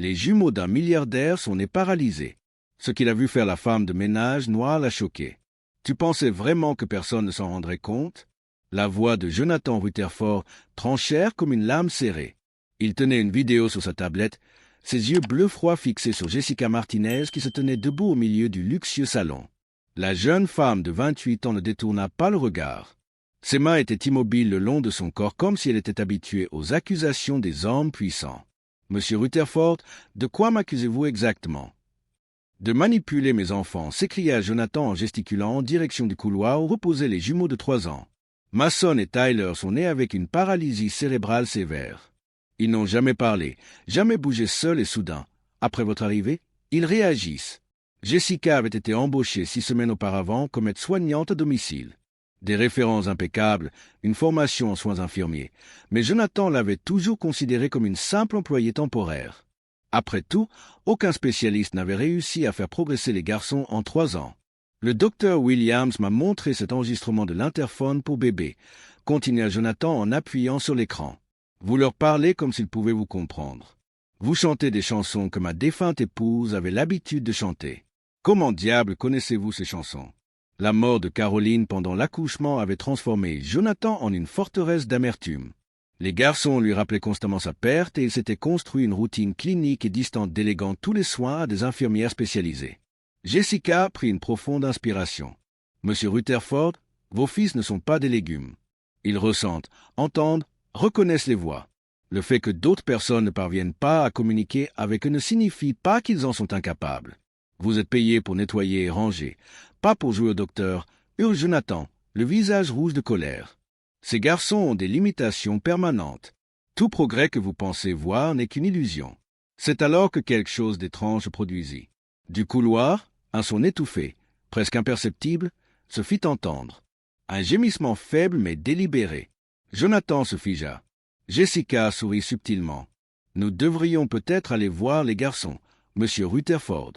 Les jumeaux d'un milliardaire sont nés paralysés. Ce qu'il a vu faire la femme de ménage noire l'a choqué. Tu pensais vraiment que personne ne s'en rendrait compte? La voix de Jonathan Rutherford tranchèrent comme une lame serrée. Il tenait une vidéo sur sa tablette, ses yeux bleus froids fixés sur Jessica Martinez qui se tenait debout au milieu du luxueux salon. La jeune femme de 28 ans ne détourna pas le regard. Ses mains étaient immobiles le long de son corps comme si elle était habituée aux accusations des hommes puissants. « Monsieur Rutherford, de quoi m'accusez-vous exactement ?»« De manipuler mes enfants » s'écria Jonathan en gesticulant en direction du couloir où reposaient les jumeaux de 3 ans. Mason et Tyler sont nés avec une paralysie cérébrale sévère. Ils n'ont jamais parlé, jamais bougé seuls et soudain. Après votre arrivée, ils réagissent. Jessica avait été embauchée 6 semaines auparavant comme aide-soignante à domicile. Des références impeccables, une formation en soins infirmiers, mais Jonathan l'avait toujours considérée comme une simple employée temporaire. Après tout, aucun spécialiste n'avait réussi à faire progresser les garçons en 3 ans. Le docteur Williams m'a montré cet enregistrement de l'interphone pour bébé, continua Jonathan en appuyant sur l'écran. Vous leur parlez comme s'ils pouvaient vous comprendre. Vous chantez des chansons que ma défunte épouse avait l'habitude de chanter. Comment diable connaissez-vous ces chansons? La mort de Caroline pendant l'accouchement avait transformé Jonathan en une forteresse d'amertume. Les garçons lui rappelaient constamment sa perte et il s'était construit une routine clinique et distante déléguant tous les soins à des infirmières spécialisées. Jessica prit une profonde inspiration. « Monsieur Rutherford, vos fils ne sont pas des légumes. Ils ressentent, entendent, reconnaissent les voix. Le fait que d'autres personnes ne parviennent pas à communiquer avec eux ne signifie pas qu'ils en sont incapables. Vous êtes payé pour nettoyer et ranger, pas pour jouer au docteur, hurle Jonathan, le visage rouge de colère. Ces garçons ont des limitations permanentes. Tout progrès que vous pensez voir n'est qu'une illusion. C'est alors que quelque chose d'étrange se produisit. Du couloir, un son étouffé, presque imperceptible, se fit entendre. Un gémissement faible mais délibéré. Jonathan se figea. Jessica sourit subtilement. « Nous devrions peut-être aller voir les garçons, monsieur Rutherford.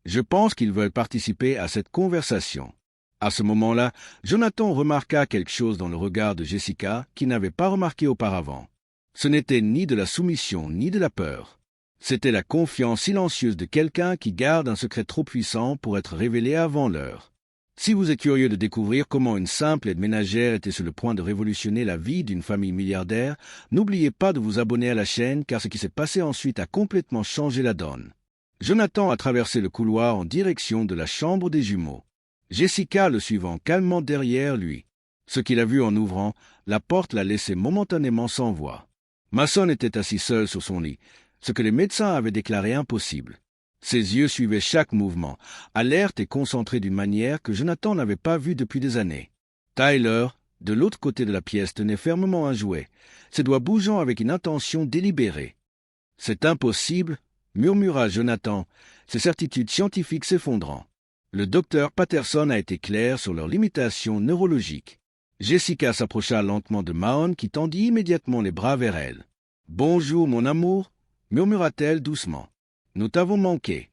Je pense qu'ils veulent participer à cette conversation. » À ce moment-là, Jonathan remarqua quelque chose dans le regard de Jessica qu'il n'avait pas remarqué auparavant. Ce n'était ni de la soumission ni de la peur. C'était la confiance silencieuse de quelqu'un qui garde un secret trop puissant pour être révélé avant l'heure. Si vous êtes curieux de découvrir comment une simple aide ménagère était sur le point de révolutionner la vie d'une famille milliardaire, n'oubliez pas de vous abonner à la chaîne car ce qui s'est passé ensuite a complètement changé la donne. Jonathan a traversé le couloir en direction de la chambre des jumeaux. Jessica le suivant calmement derrière lui. Ce qu'il a vu en ouvrant, la porte l'a laissé momentanément sans voix. Mason était assis seul sur son lit, ce que les médecins avaient déclaré impossible. Ses yeux suivaient chaque mouvement, alertes et concentrés d'une manière que Jonathan n'avait pas vue depuis des années. Tyler, de l'autre côté de la pièce, tenait fermement un jouet, ses doigts bougeant avec une intention délibérée. « C'est impossible » murmura Jonathan, ses certitudes scientifiques s'effondrant. Le docteur Patterson a été clair sur leurs limitations neurologiques. Jessica s'approcha lentement de Mahon qui tendit immédiatement les bras vers elle. « Bonjour, mon amour » murmura-t-elle doucement. « Nous t'avons manqué. »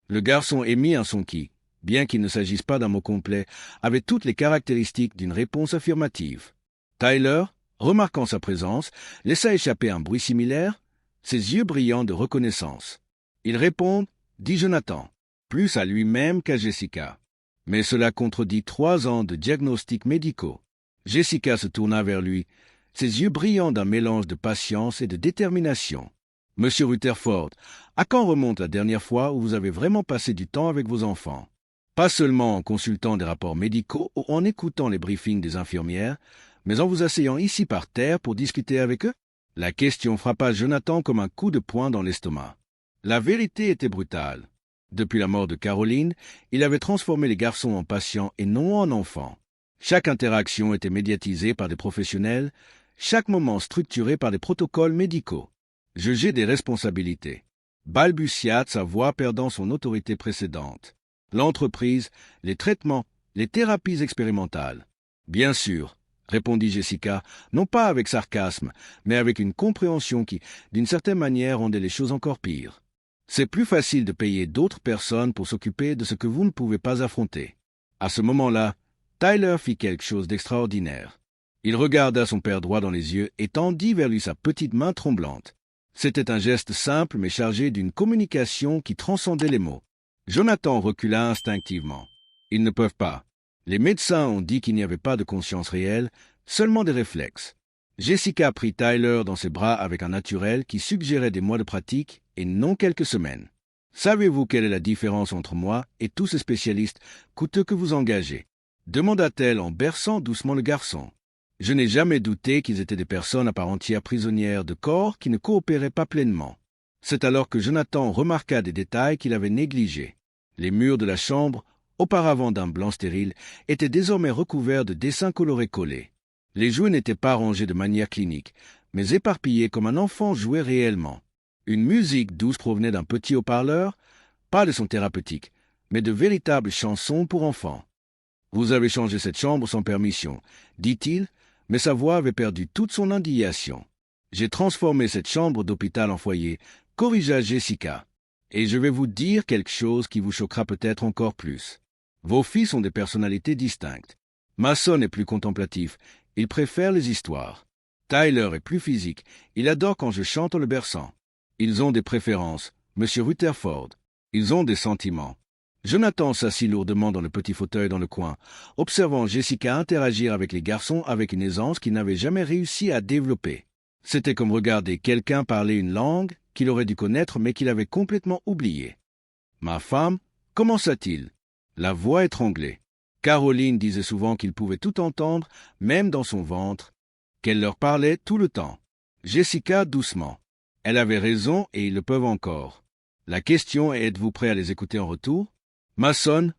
Le garçon émit un son qui, bien qu'il ne s'agisse pas d'un mot complet, avait toutes les caractéristiques d'une réponse affirmative. Tyler, remarquant sa présence, laissa échapper un bruit similaire, ses yeux brillants de reconnaissance. « Ils répondent, » dit Jonathan, plus à lui-même qu'à Jessica. Mais cela contredit 3 ans de diagnostics médicaux. Jessica se tourna vers lui, ses yeux brillants d'un mélange de patience et de détermination. « Monsieur Rutherford, à quand remonte la dernière fois où vous avez vraiment passé du temps avec vos enfants? Pas seulement en consultant des rapports médicaux ou en écoutant les briefings des infirmières, mais en vous asseyant ici par terre pour discuter avec eux ?» La question frappa Jonathan comme un coup de poing dans l'estomac. La vérité était brutale. Depuis la mort de Caroline, il avait transformé les garçons en patients et non en enfants. Chaque interaction était médiatisée par des professionnels, chaque moment structuré par des protocoles médicaux. « J'ai des responsabilités. » Balbutia sa voix perdant son autorité précédente. L'entreprise, les traitements, les thérapies expérimentales. « Bien sûr, » répondit Jessica, non pas avec sarcasme, mais avec une compréhension qui, d'une certaine manière, rendait les choses encore pires. C'est plus facile de payer d'autres personnes pour s'occuper de ce que vous ne pouvez pas affronter. À ce moment-là, Tyler fit quelque chose d'extraordinaire. Il regarda son père droit dans les yeux et tendit vers lui sa petite main tremblante. C'était un geste simple mais chargé d'une communication qui transcendait les mots. Jonathan recula instinctivement. Ils ne peuvent pas. Les médecins ont dit qu'il n'y avait pas de conscience réelle, seulement des réflexes. Jessica prit Tyler dans ses bras avec un naturel qui suggérait des mois de pratique et non quelques semaines. « Savez-vous quelle est la différence entre moi et tous ces spécialistes coûteux que vous engagez ?» demanda-t-elle en berçant doucement le garçon. « Je n'ai jamais douté qu'ils étaient des personnes à part entière prisonnières de corps qui ne coopéraient pas pleinement. » C'est alors que Jonathan remarqua des détails qu'il avait négligés. Les murs de la chambre, auparavant d'un blanc stérile, étaient désormais recouverts de dessins colorés collés. Les jouets n'étaient pas rangés de manière clinique, mais éparpillés comme un enfant jouait réellement. Une musique douce provenait d'un petit haut-parleur, pas de son thérapeutique, mais de véritables chansons pour enfants. « Vous avez changé cette chambre sans permission, » dit-il, mais sa voix avait perdu toute son indignation. « J'ai transformé cette chambre d'hôpital en foyer, » corrigea Jessica. « Et je vais vous dire quelque chose qui vous choquera peut-être encore plus. Vos fils ont des personnalités distinctes. Mason est plus contemplatif, il préfère les histoires. Tyler est plus physique, il adore quand je chante en le berçant. Ils ont des préférences, Monsieur Rutherford. Ils ont des sentiments. » Jonathan s'assit lourdement dans le petit fauteuil dans le coin, observant Jessica interagir avec les garçons avec une aisance qu'il n'avait jamais réussi à développer. C'était comme regarder quelqu'un parler une langue qu'il aurait dû connaître mais qu'il avait complètement oubliée. « Ma femme, commença-t-il, la voix étranglée. Caroline disait souvent qu'il pouvait tout entendre, même dans son ventre, qu'elle leur parlait tout le temps. Jessica doucement. Elle avait raison et ils le peuvent encore. La question est, êtes-vous prêt à les écouter en retour? Mason,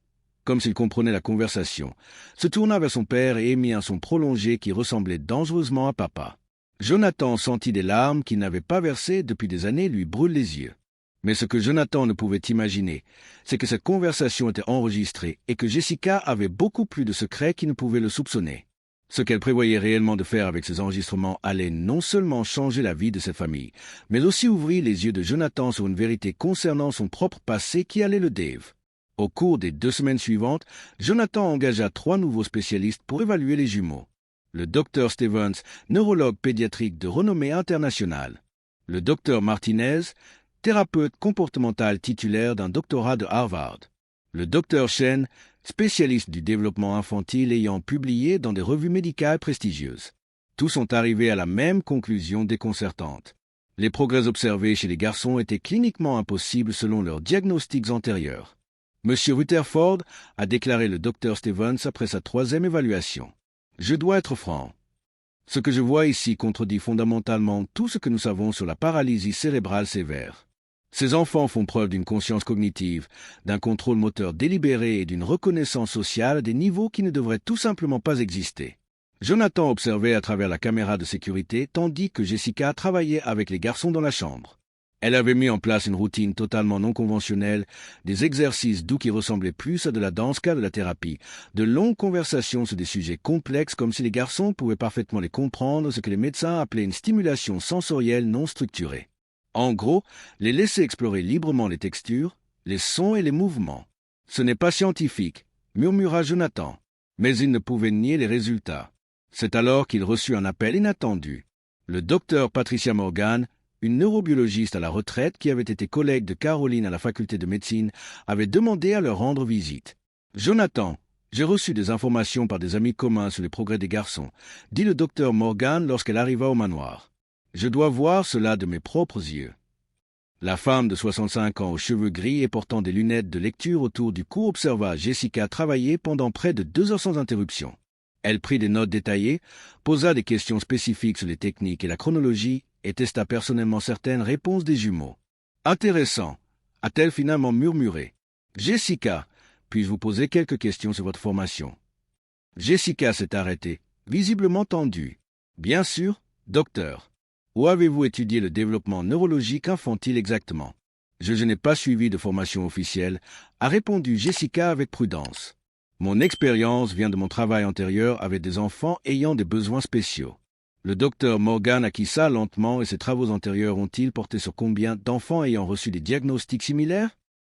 comme s'il comprenait la conversation, se tourna vers son père et émit un son prolongé qui ressemblait dangereusement à papa. Jonathan sentit des larmes qu'il n'avait pas versées depuis des années lui brûler les yeux. Mais ce que Jonathan ne pouvait imaginer, c'est que cette conversation était enregistrée et que Jessica avait beaucoup plus de secrets qui ne pouvaient le soupçonner. Ce qu'elle prévoyait réellement de faire avec ces enregistrements allait non seulement changer la vie de cette famille, mais aussi ouvrir les yeux de Jonathan sur une vérité concernant son propre passé qui allait le dév. Au cours des 2 semaines suivantes, Jonathan engagea 3 nouveaux spécialistes pour évaluer les jumeaux. Le Dr Stevens, neurologue pédiatrique de renommée internationale. Le Dr Martinez, thérapeute comportemental titulaire d'un doctorat de Harvard. Le Dr Shen, spécialiste du développement infantile ayant publié dans des revues médicales prestigieuses. Tous sont arrivés à la même conclusion déconcertante. Les progrès observés chez les garçons étaient cliniquement impossibles selon leurs diagnostics antérieurs. M. Rutherford a déclaré le Dr Stevens après sa 3e évaluation. « Je dois être franc. Ce que je vois ici contredit fondamentalement tout ce que nous savons sur la paralysie cérébrale sévère. Ces enfants font preuve d'une conscience cognitive, d'un contrôle moteur délibéré et d'une reconnaissance sociale à des niveaux qui ne devraient tout simplement pas exister. » Jonathan observait à travers la caméra de sécurité tandis que Jessica travaillait avec les garçons dans la chambre. Elle avait mis en place une routine totalement non conventionnelle, des exercices doux qui ressemblaient plus à de la danse qu'à de la thérapie, de longues conversations sur des sujets complexes comme si les garçons pouvaient parfaitement les comprendre, ce que les médecins appelaient une stimulation sensorielle non structurée. En gros, les laisser explorer librement les textures, les sons et les mouvements. « Ce n'est pas scientifique », murmura Jonathan, mais il ne pouvait nier les résultats. C'est alors qu'il reçut un appel inattendu. Le docteur Patricia Morgan, une neurobiologiste à la retraite qui avait été collègue de Caroline à la faculté de médecine, avait demandé à leur rendre visite. « Jonathan, j'ai reçu des informations par des amis communs sur les progrès des garçons, » dit le docteur Morgan lorsqu'elle arriva au manoir. « Je dois voir cela de mes propres yeux. » La femme de 65 ans aux cheveux gris et portant des lunettes de lecture autour du cou observa Jessica travailler pendant près de 2 heures sans interruption. Elle prit des notes détaillées, posa des questions spécifiques sur les techniques et la chronologie et testa personnellement certaines réponses des jumeaux. « Intéressant », a-t-elle finalement murmuré. « Jessica, puis-je vous poser quelques questions sur votre formation ?» Jessica s'est arrêtée, visiblement tendue. « Bien sûr, docteur. Où avez-vous étudié le développement neurologique infantile exactement ?»« Je n'ai pas suivi de formation officielle », a répondu Jessica avec prudence. « Mon expérience vient de mon travail antérieur avec des enfants ayant des besoins spéciaux. » Le docteur Morgan acquiesça lentement et ses travaux antérieurs ont-ils porté sur combien d'enfants ayant reçu des diagnostics similaires?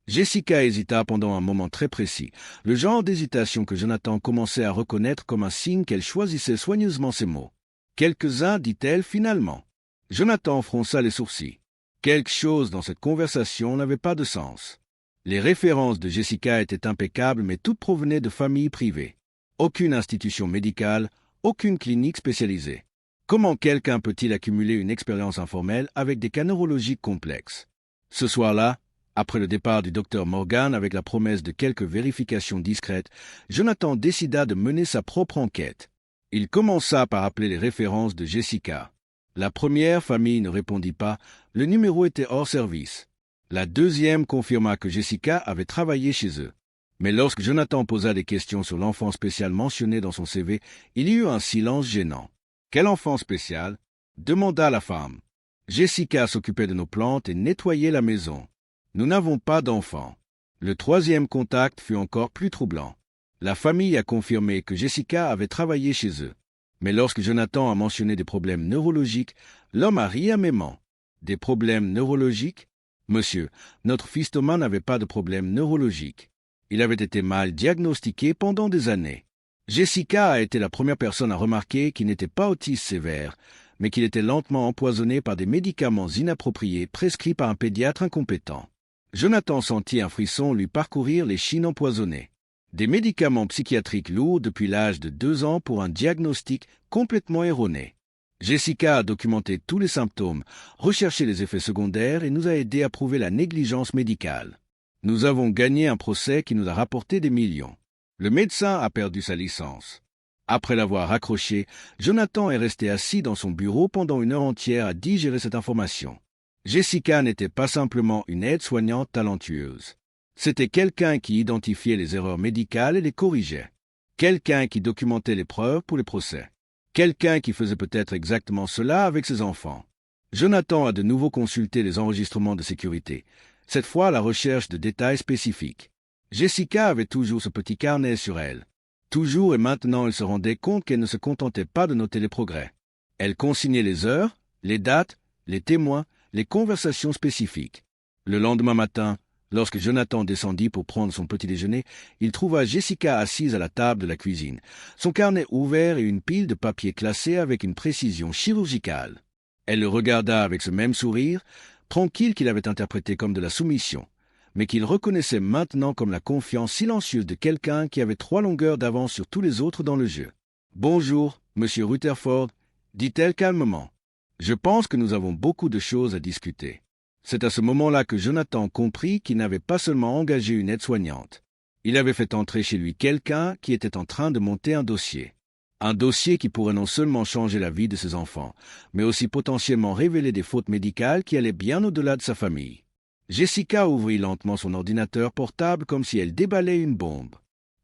Jessica hésita pendant un moment très précis, le genre d'hésitation que Jonathan commençait à reconnaître comme un signe qu'elle choisissait soigneusement ses mots. « Quelques-uns, dit-elle finalement. » Jonathan fronça les sourcils. Quelque chose dans cette conversation n'avait pas de sens. Les références de Jessica étaient impeccables, mais toutes provenaient de familles privées. Aucune institution médicale, aucune clinique spécialisée. Comment quelqu'un peut-il accumuler une expérience informelle avec des cas neurologiques complexes? Ce soir-là, après le départ du docteur Morgan avec la promesse de quelques vérifications discrètes, Jonathan décida de mener sa propre enquête. Il commença par appeler les références de Jessica. La première famille ne répondit pas, le numéro était hors service. La deuxième confirma que Jessica avait travaillé chez eux. Mais lorsque Jonathan posa des questions sur l'enfant spécial mentionné dans son CV, il y eut un silence gênant. « Quel enfant spécial ?» demanda la femme. « Jessica s'occupait de nos plantes et nettoyait la maison. Nous n'avons pas d'enfant. » Le troisième contact fut encore plus troublant. La famille a confirmé que Jessica avait travaillé chez eux. Mais lorsque Jonathan a mentionné des problèmes neurologiques, l'homme a ri amément. « Des problèmes neurologiques ? Monsieur, notre fils Thomas n'avait pas de problème neurologique. Il avait été mal diagnostiqué pendant des années. Jessica a été la première personne à remarquer qu'il n'était pas autiste sévère, mais qu'il était lentement empoisonné par des médicaments inappropriés prescrits par un pédiatre incompétent. » Jonathan sentit un frisson lui parcourir les chines empoisonnées. Des médicaments psychiatriques lourds depuis l'âge de 2 ans pour un diagnostic complètement erroné. Jessica a documenté tous les symptômes, recherché les effets secondaires et nous a aidés à prouver la négligence médicale. Nous avons gagné un procès qui nous a rapporté des millions. Le médecin a perdu sa licence. Après l'avoir raccroché, Jonathan est resté assis dans son bureau pendant 1 heure entière à digérer cette information. Jessica n'était pas simplement une aide-soignante talentueuse. C'était quelqu'un qui identifiait les erreurs médicales et les corrigeait. Quelqu'un qui documentait les preuves pour les procès. Quelqu'un qui faisait peut-être exactement cela avec ses enfants. Jonathan a de nouveau consulté les enregistrements de sécurité, cette fois à la recherche de détails spécifiques. Jessica avait toujours ce petit carnet sur elle. Toujours et maintenant elle se rendait compte qu'elle ne se contentait pas de noter les progrès. Elle consignait les heures, les dates, les témoins, les conversations spécifiques. Le lendemain matin, lorsque Jonathan descendit pour prendre son petit déjeuner, il trouva Jessica assise à la table de la cuisine, son carnet ouvert et une pile de papiers classés avec une précision chirurgicale. Elle le regarda avec ce même sourire, tranquille qu'il avait interprété comme de la soumission, mais qu'il reconnaissait maintenant comme la confiance silencieuse de quelqu'un qui avait 3 longueurs d'avance sur tous les autres dans le jeu. « Bonjour, monsieur Rutherford, » dit-elle calmement. « Je pense que nous avons beaucoup de choses à discuter. » C'est à ce moment-là que Jonathan comprit qu'il n'avait pas seulement engagé une aide-soignante. Il avait fait entrer chez lui quelqu'un qui était en train de monter un dossier. Un dossier qui pourrait non seulement changer la vie de ses enfants, mais aussi potentiellement révéler des fautes médicales qui allaient bien au-delà de sa famille. Jessica ouvrit lentement son ordinateur portable comme si elle déballait une bombe.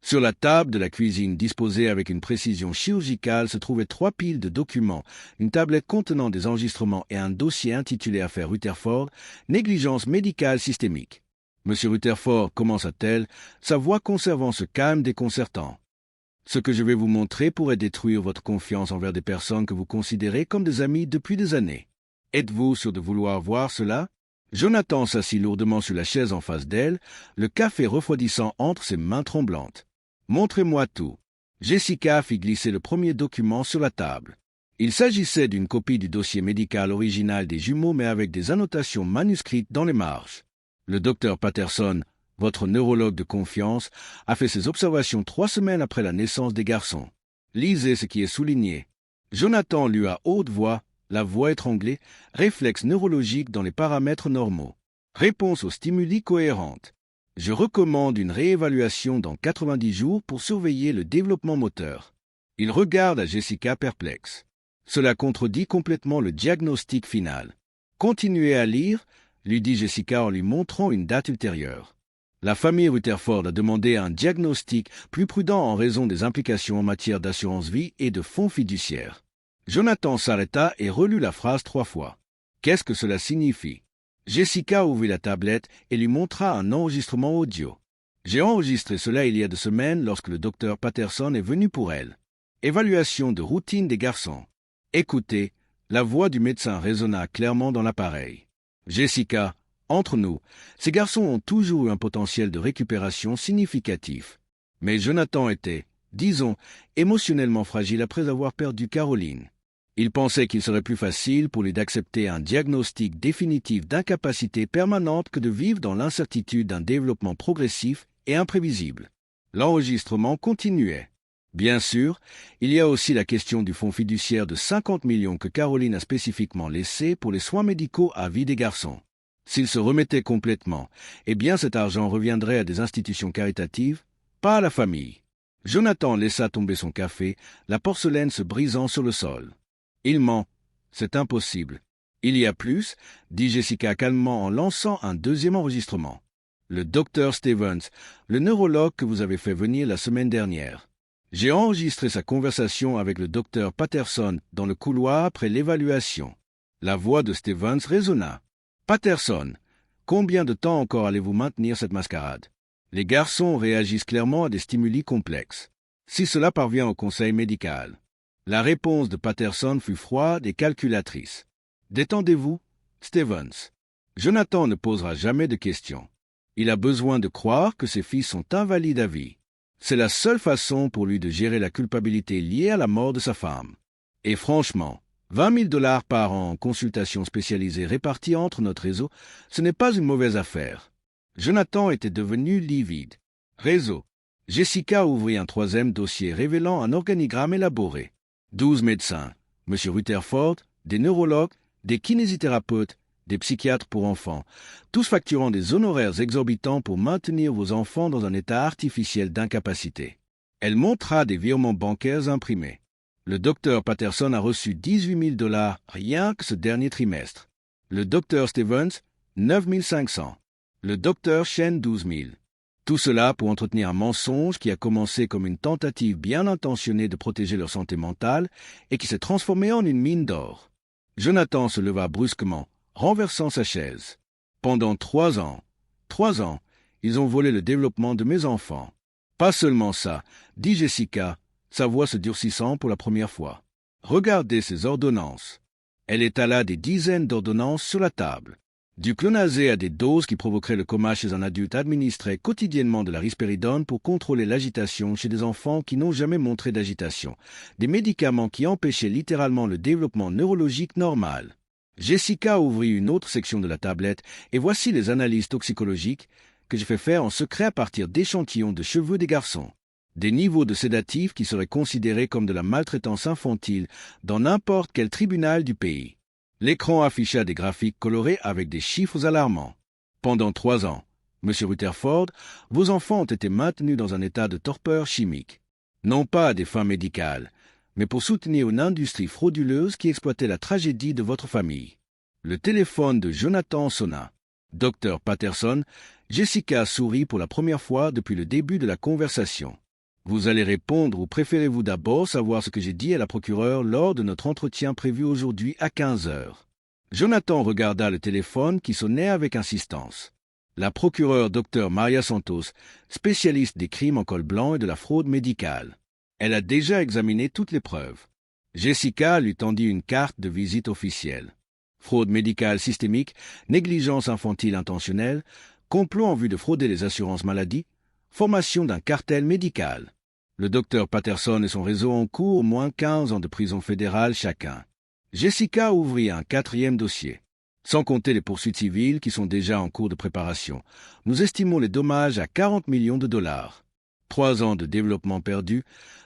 Sur la table de la cuisine disposée avec une précision chirurgicale se trouvaient 3 piles de documents, une tablette contenant des enregistrements et un dossier intitulé Affaire Rutherford, négligence médicale systémique. « Monsieur Rutherford, » commença-t-elle, sa voix conservant ce calme déconcertant. « Ce que je vais vous montrer pourrait détruire votre confiance envers des personnes que vous considérez comme des amis depuis des années. Êtes-vous sûr de vouloir voir cela ?» Jonathan s'assit lourdement sur la chaise en face d'elle, le café refroidissant entre ses mains tremblantes. « Montrez-moi tout. » Jessica fit glisser le premier document sur la table. Il s'agissait d'une copie du dossier médical original des jumeaux mais avec des annotations manuscrites dans les marges. Le docteur Patterson, votre neurologue de confiance, a fait ses observations 3 semaines après la naissance des garçons. Lisez ce qui est souligné. Jonathan lut à haute voix, la voix étranglée, réflexe neurologique dans les paramètres normaux. Réponse aux stimuli cohérente. Je recommande une réévaluation dans 90 jours pour surveiller le développement moteur. Il regarde à Jessica perplexe. Cela contredit complètement le diagnostic final. Continuez à lire, lui dit Jessica en lui montrant une date ultérieure. La famille Rutherford a demandé un diagnostic plus prudent en raison des implications en matière d'assurance vie et de fonds fiduciaires. Jonathan s'arrêta et relut la phrase 3 fois. Qu'est-ce que cela signifie? Jessica ouvrit la tablette et lui montra un enregistrement audio. J'ai enregistré cela il y a 2 semaines lorsque le docteur Patterson est venu pour elle. Évaluation de routine des garçons. Écoutez, la voix du médecin résonna clairement dans l'appareil. Jessica, entre nous, ces garçons ont toujours eu un potentiel de récupération significatif. Mais Jonathan était, disons, émotionnellement fragile après avoir perdu Caroline. Il pensait qu'il serait plus facile pour lui d'accepter un diagnostic définitif d'incapacité permanente que de vivre dans l'incertitude d'un développement progressif et imprévisible. L'enregistrement continuait. Bien sûr, il y a aussi la question du fonds fiduciaire de 50 millions que Caroline a spécifiquement laissé pour les soins médicaux à vie des garçons. S'il se remettait complètement, eh bien cet argent reviendrait à des institutions caritatives, pas à la famille. Jonathan laissa tomber son café, la porcelaine se brisant sur le sol. Il ment. C'est impossible. Il y a plus, dit Jessica calmement en lançant un deuxième enregistrement. Le docteur Stevens, le neurologue que vous avez fait venir la semaine dernière. J'ai enregistré sa conversation avec le docteur Patterson dans le couloir après l'évaluation. La voix de Stevens résonna. Patterson, combien de temps encore allez-vous maintenir cette mascarade? Les garçons réagissent clairement à des stimuli complexes. Si cela parvient au conseil médical. La réponse de Patterson fut froide et calculatrice. Détendez-vous, Stevens. Jonathan ne posera jamais de questions. Il a besoin de croire que ses fils sont invalides à vie. C'est la seule façon pour lui de gérer la culpabilité liée à la mort de sa femme. Et franchement, 20 000 $ par an en consultations spécialisées réparties entre notre réseau, ce n'est pas une mauvaise affaire. Jonathan était devenu livide. Réseau. Jessica ouvrit un troisième dossier révélant un organigramme élaboré. 12 médecins, M. Rutherford, des neurologues, des kinésithérapeutes, des psychiatres pour enfants, tous facturant des honoraires exorbitants pour maintenir vos enfants dans un état artificiel d'incapacité. Elle montra des virements bancaires imprimés. Le docteur Patterson a reçu 18 000 $ rien que ce dernier trimestre. Le docteur Stevens, 9 500. Le docteur Chen, 12 000. Tout cela pour entretenir un mensonge qui a commencé comme une tentative bien intentionnée de protéger leur santé mentale et qui s'est transformé en une mine d'or. Jonathan se leva brusquement, renversant sa chaise. Pendant 3 ans, ils ont volé le développement de mes enfants. Pas seulement ça, dit Jessica, sa voix se durcissant pour la première fois. Regardez ces ordonnances. Elle étala des dizaines d'ordonnances sur la table. Du clonazé à des doses qui provoqueraient le coma chez un adulte administrait quotidiennement de la risperidone pour contrôler l'agitation chez des enfants qui n'ont jamais montré d'agitation. Des médicaments qui empêchaient littéralement le développement neurologique normal. Jessica ouvrit une autre section de la tablette et voici les analyses toxicologiques que j'ai fait faire en secret à partir d'échantillons de cheveux des garçons. Des niveaux de sédatifs qui seraient considérés comme de la maltraitance infantile dans n'importe quel tribunal du pays. L'écran afficha des graphiques colorés avec des chiffres alarmants. Pendant 3 ans, M. Rutherford, vos enfants ont été maintenus dans un état de torpeur chimique. Non pas à des fins médicales, mais pour soutenir une industrie frauduleuse qui exploitait la tragédie de votre famille. Le téléphone de Jonathan sonna. Docteur Patterson, Jessica sourit pour la première fois depuis le début de la conversation. Vous allez répondre ou préférez-vous d'abord savoir ce que j'ai dit à la procureure lors de notre entretien prévu aujourd'hui à 15 heures? Jonathan regarda le téléphone qui sonnait avec insistance. La procureure Dr Maria Santos, spécialiste des crimes en col blanc et de la fraude médicale. Elle a déjà examiné toutes les preuves. Jessica lui tendit une carte de visite officielle. Fraude médicale systémique, négligence infantile intentionnelle, complot en vue de frauder les assurances maladie, formation d'un cartel médical. Le docteur Patterson et son réseau encourent au moins 15 ans de prison fédérale chacun. Jessica ouvrit un 4e dossier. Sans compter les poursuites civiles qui sont déjà en cours de préparation, nous estimons les dommages à 40 millions de $. 3 ans de développement perdu,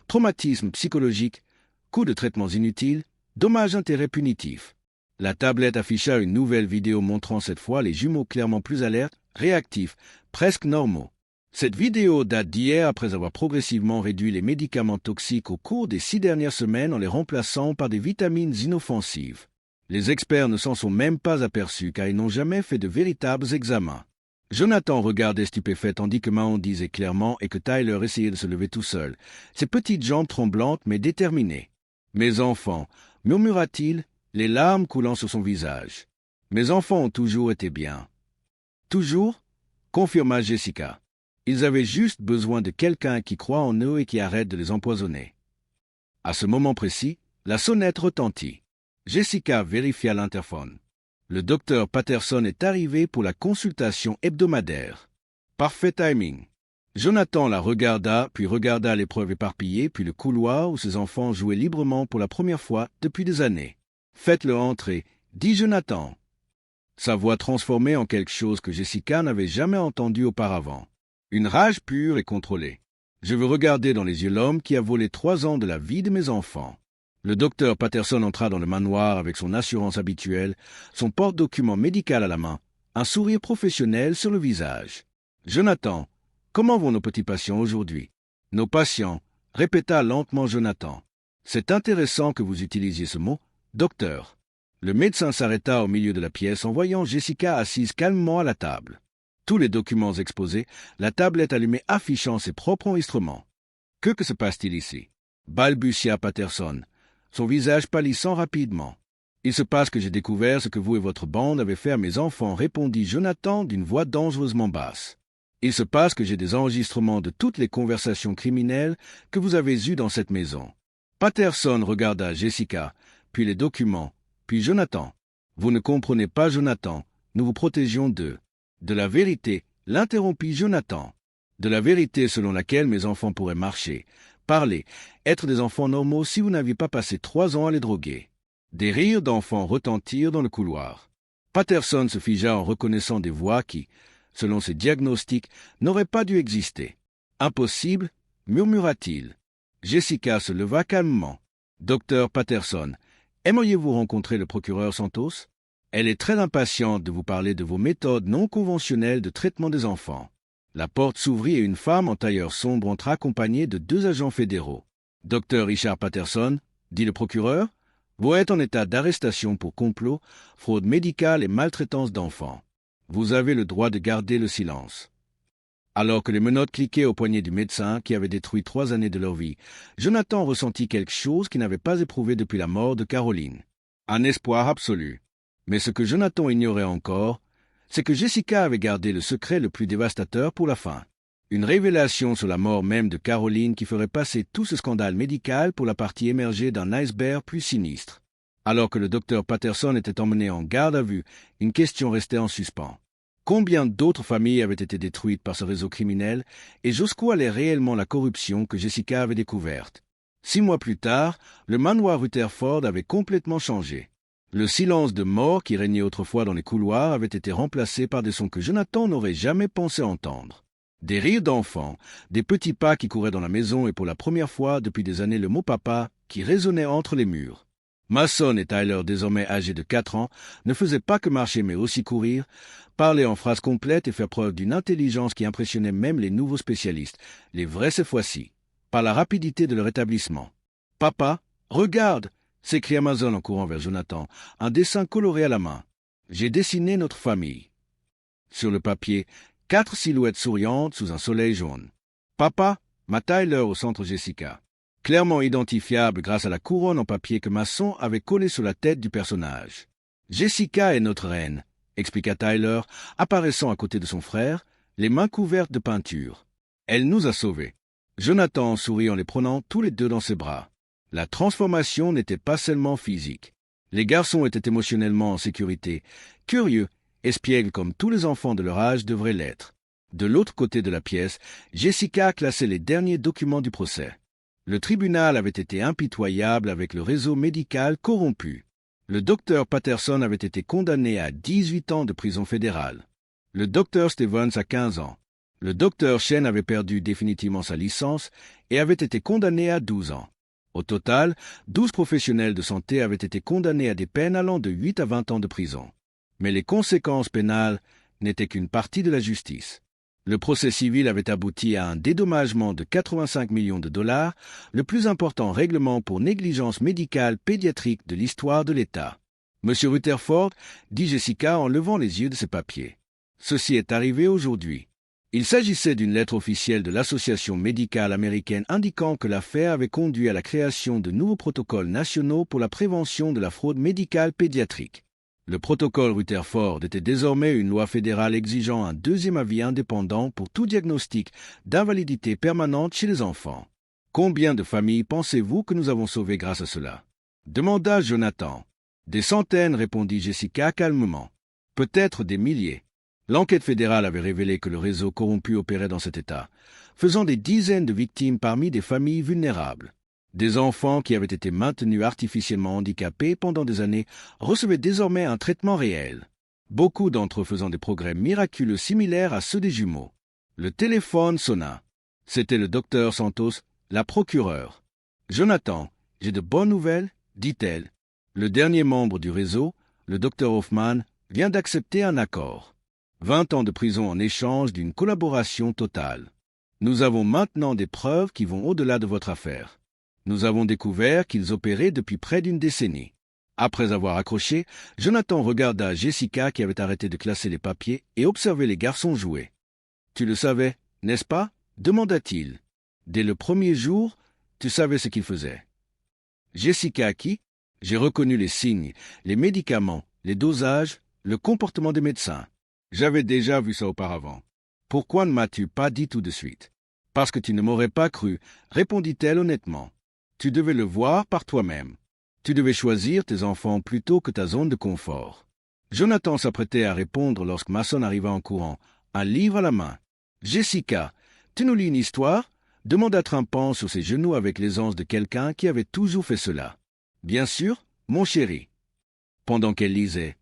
traumatisme psychologique, coûts de traitements inutiles, dommages-intérêts punitifs. La tablette afficha une nouvelle vidéo montrant cette fois les jumeaux clairement plus alertes, réactifs, presque normaux. Cette vidéo date d'hier après avoir progressivement réduit les médicaments toxiques au cours des 6 dernières semaines en les remplaçant par des vitamines inoffensives. Les experts ne s'en sont même pas aperçus car ils n'ont jamais fait de véritables examens. Jonathan regardait stupéfait tandis que Mahon disait clairement et que Tyler essayait de se lever tout seul, ses petites jambes tremblantes mais déterminées. « Mes enfants » murmura-t-il, les larmes coulant sur son visage. « Mes enfants ont toujours été bien. »« Toujours » confirma Jessica. Ils avaient juste besoin de quelqu'un qui croit en eux et qui arrête de les empoisonner. À ce moment précis, la sonnette retentit. Jessica vérifia l'interphone. Le docteur Patterson est arrivé pour la consultation hebdomadaire. Parfait timing. Jonathan la regarda, puis regarda l'épreuve éparpillée, puis le couloir où ses enfants jouaient librement pour la première fois depuis des années. « Faites-le entrer, dit Jonathan. » Sa voix transformée en quelque chose que Jessica n'avait jamais entendu auparavant. Une rage pure et contrôlée. « Je veux regarder dans les yeux l'homme qui a volé 3 ans de la vie de mes enfants. » Le docteur Patterson entra dans le manoir avec son assurance habituelle, son porte-document médical à la main, un sourire professionnel sur le visage. « Jonathan, comment vont nos petits patients aujourd'hui ?»« Nos patients, » répéta lentement Jonathan. « C'est intéressant que vous utilisiez ce mot, docteur. » Le médecin s'arrêta au milieu de la pièce en voyant Jessica assise calmement à la table. Tous les documents exposés, la tablette allumée affichant ses propres enregistrements. « Que se passe-t-il ici ?» balbutia Patterson, son visage pâlissant rapidement. « Il se passe que j'ai découvert ce que vous et votre bande avez fait à mes enfants, répondit Jonathan d'une voix dangereusement basse. Il se passe que j'ai des enregistrements de toutes les conversations criminelles que vous avez eues dans cette maison. » Patterson regarda Jessica, puis les documents, puis Jonathan. « Vous ne comprenez pas, Jonathan, nous vous protégions d'eux. » « De la vérité, l'interrompit Jonathan. « De la vérité selon laquelle mes enfants pourraient marcher, parler, être des enfants normaux si vous n'aviez pas passé 3 ans à les droguer. » Des rires d'enfants retentirent dans le couloir. Patterson se figea en reconnaissant des voix qui, selon ses diagnostics, n'auraient pas dû exister. « Impossible, murmura-t-il. Jessica se leva calmement. « Docteur Patterson, aimeriez-vous rencontrer le procureur Santos? Elle est très impatiente de vous parler de vos méthodes non conventionnelles de traitement des enfants. » La porte s'ouvrit et une femme en tailleur sombre entra accompagnée de 2 agents fédéraux. « Docteur Richard Patterson, » dit le procureur, « vous êtes en état d'arrestation pour complot, fraude médicale et maltraitance d'enfants. Vous avez le droit de garder le silence. » Alors que les menottes cliquaient au poignet du médecin qui avait détruit 3 années de leur vie, Jonathan ressentit quelque chose qu'il n'avait pas éprouvé depuis la mort de Caroline. Un espoir absolu. Mais ce que Jonathan ignorait encore, c'est que Jessica avait gardé le secret le plus dévastateur pour la fin. Une révélation sur la mort même de Caroline qui ferait passer tout ce scandale médical pour la partie émergée d'un iceberg plus sinistre. Alors que le docteur Patterson était emmené en garde à vue, une question restait en suspens. Combien d'autres familles avaient été détruites par ce réseau criminel et jusqu'où allait réellement la corruption que Jessica avait découverte? 6 mois plus tard, le manoir Rutherford avait complètement changé. Le silence de mort qui régnait autrefois dans les couloirs avait été remplacé par des sons que Jonathan n'aurait jamais pensé entendre. Des rires d'enfants, des petits pas qui couraient dans la maison et pour la première fois depuis des années le mot « papa » qui résonnait entre les murs. Mason et Tyler, désormais âgés de 4 ans, ne faisaient pas que marcher mais aussi courir, parler en phrases complètes et faire preuve d'une intelligence qui impressionnait même les nouveaux spécialistes, les vrais cette fois-ci, par la rapidité de leur établissement. « Papa, regarde !» s'écria Mason en courant vers Jonathan, un dessin coloré à la main. « J'ai dessiné notre famille. » Sur le papier, 4 silhouettes souriantes sous un soleil jaune. « Papa » ma Tyler au centre Jessica. Clairement identifiable grâce à la couronne en papier que Mason avait collée sur la tête du personnage. « Jessica est notre reine » expliqua Tyler, apparaissant à côté de son frère, les mains couvertes de peinture. « Elle nous a sauvés. » Jonathan sourit en les prenant tous les 2 dans ses bras. La transformation n'était pas seulement physique. Les garçons étaient émotionnellement en sécurité, curieux, espiègles comme tous les enfants de leur âge devraient l'être. De l'autre côté de la pièce, Jessica classait les derniers documents du procès. Le tribunal avait été impitoyable avec le réseau médical corrompu. Le docteur Patterson avait été condamné à 18 ans de prison fédérale. Le docteur Stevens à 15 ans. Le docteur Chen avait perdu définitivement sa licence et avait été condamné à 12 ans. Au total, 12 professionnels de santé avaient été condamnés à des peines allant de 8 à 20 ans de prison. Mais les conséquences pénales n'étaient qu'une partie de la justice. Le procès civil avait abouti à un dédommagement de 85 millions de dollars, le plus important règlement pour négligence médicale pédiatrique de l'histoire de l'État. « Monsieur Rutherford, » dit Jessica en levant les yeux de ses papiers. « Ceci est arrivé aujourd'hui. » Il s'agissait d'une lettre officielle de l'Association médicale américaine indiquant que l'affaire avait conduit à la création de nouveaux protocoles nationaux pour la prévention de la fraude médicale pédiatrique. Le protocole Rutherford était désormais une loi fédérale exigeant un 2e avis indépendant pour tout diagnostic d'invalidité permanente chez les enfants. « Combien de familles pensez-vous que nous avons sauvées grâce à cela ?» demanda Jonathan. « Des centaines, répondit Jessica calmement. « Peut-être des milliers. » L'enquête fédérale avait révélé que le réseau corrompu opérait dans cet État, faisant des dizaines de victimes parmi des familles vulnérables. Des enfants qui avaient été maintenus artificiellement handicapés pendant des années recevaient désormais un traitement réel. Beaucoup d'entre eux faisant des progrès miraculeux similaires à ceux des jumeaux. Le téléphone sonna. C'était le docteur Santos, la procureure. « Jonathan, j'ai de bonnes nouvelles, dit-elle. Le dernier membre du réseau, le docteur Hoffman, vient d'accepter un accord. 20 ans de prison en échange d'une collaboration totale. Nous avons maintenant des preuves qui vont au-delà de votre affaire. Nous avons découvert qu'ils opéraient depuis près d'une décennie. » Après avoir accroché, Jonathan regarda Jessica qui avait arrêté de classer les papiers et observait les garçons jouer. « Tu le savais, n'est-ce pas ?» demanda-t-il. « Dès le premier jour, tu savais ce qu'ils faisaient. » Jessica qui? J'ai reconnu les signes, les médicaments, les dosages, le comportement des médecins. J'avais déjà vu ça auparavant. Pourquoi ne m'as-tu pas dit tout de suite? Parce que tu ne m'aurais pas cru, répondit-elle honnêtement. Tu devais le voir par toi-même. Tu devais choisir tes enfants plutôt que ta zone de confort. Jonathan s'apprêtait à répondre lorsque Mason arriva en courant, un livre à la main. Jessica, tu nous lis une histoire? Demanda trimpant sur ses genoux avec l'aisance de quelqu'un qui avait toujours fait cela. Bien sûr, mon chéri. Pendant qu'elle lisait,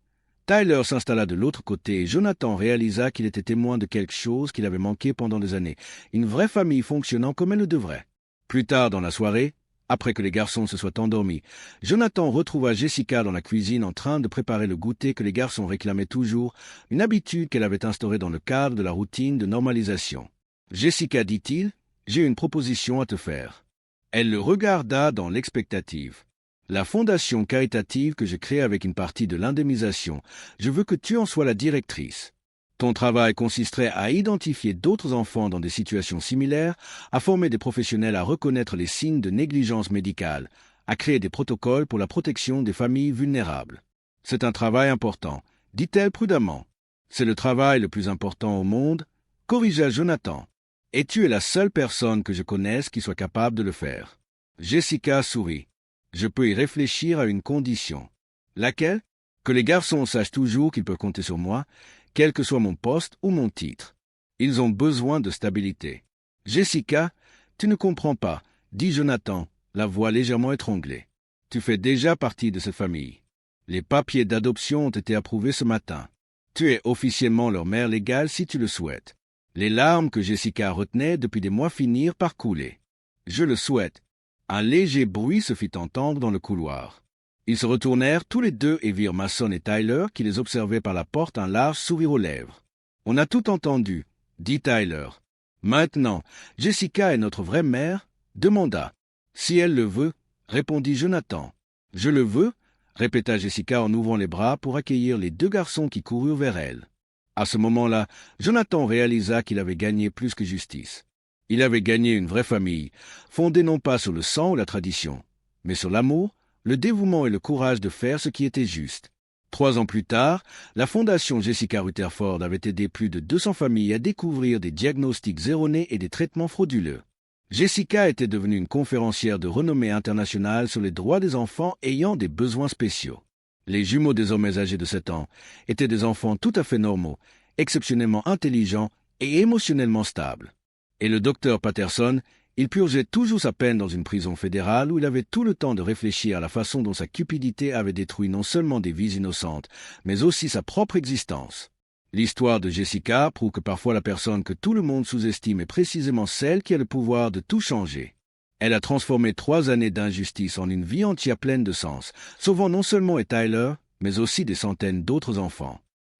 Tyler s'installa de l'autre côté et Jonathan réalisa qu'il était témoin de quelque chose qu'il avait manqué pendant des années, une vraie famille fonctionnant comme elle le devrait. Plus tard dans la soirée, après que les garçons se soient endormis, Jonathan retrouva Jessica dans la cuisine en train de préparer le goûter que les garçons réclamaient toujours, une habitude qu'elle avait instaurée dans le cadre de la routine de normalisation. « Jessica, dit-il, j'ai une proposition à te faire. » Elle le regarda dans l'expectative. « La fondation caritative que je crée avec une partie de l'indemnisation, je veux que tu en sois la directrice. Ton travail consisterait à identifier d'autres enfants dans des situations similaires, à former des professionnels à reconnaître les signes de négligence médicale, à créer des protocoles pour la protection des familles vulnérables. C'est un travail important, dit-elle prudemment. C'est le travail le plus important au monde, corrigea Jonathan. Et tu es la seule personne que je connaisse qui soit capable de le faire. Jessica sourit. Je peux y réfléchir à une condition. Laquelle? Que les garçons sachent toujours qu'ils peuvent compter sur moi, quel que soit mon poste ou mon titre. Ils ont besoin de stabilité. Jessica, tu ne comprends pas, dit Jonathan, la voix légèrement étranglée. Tu fais déjà partie de cette famille. Les papiers d'adoption ont été approuvés ce matin. Tu es officiellement leur mère légale si tu le souhaites. Les larmes que Jessica retenait depuis des mois finirent par couler. Je le souhaite. Un léger bruit se fit entendre dans le couloir. Ils se retournèrent tous les deux et virent Mason et Tyler qui les observaient par la porte un large sourire aux lèvres. « On a tout entendu, » dit Tyler. « Maintenant, Jessica est notre vraie mère ?» demanda. « Si elle le veut, » répondit Jonathan. « Je le veux ?» répéta Jessica en ouvrant les bras pour accueillir les deux garçons qui coururent vers elle. À ce moment-là, Jonathan réalisa qu'il avait gagné plus que justice. Il avait gagné une vraie famille, fondée non pas sur le sang ou la tradition, mais sur l'amour, le dévouement et le courage de faire ce qui était juste. 3 ans plus tard, la fondation Jessica Rutherford avait aidé plus de 200 familles à découvrir des diagnostics erronés et des traitements frauduleux. Jessica était devenue une conférencière de renommée internationale sur les droits des enfants ayant des besoins spéciaux. Les jumeaux désormais âgés de 7 ans étaient des enfants tout à fait normaux, exceptionnellement intelligents et émotionnellement stables. Et le docteur Patterson, il purgeait toujours sa peine dans une prison fédérale où il avait tout le temps de réfléchir à la façon dont sa cupidité avait détruit non seulement des vies innocentes, mais aussi sa propre existence. L'histoire de Jessica prouve que parfois la personne que tout le monde sous-estime est précisément celle qui a le pouvoir de tout changer. Elle a transformé 3 années d'injustice en une vie entière pleine de sens, sauvant non seulement Tyler, mais aussi des centaines d'autres enfants.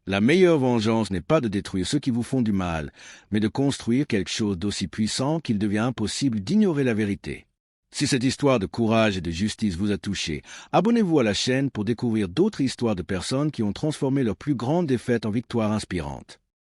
La meilleure vengeance n'est pas de détruire ceux qui vous font du mal, mais de construire quelque chose d'aussi puissant qu'il devient impossible d'ignorer la vérité. Si cette histoire de courage et de justice vous a touché, abonnez-vous à la chaîne pour découvrir d'autres histoires de personnes qui ont transformé leur plus grande défaite en victoire inspirante.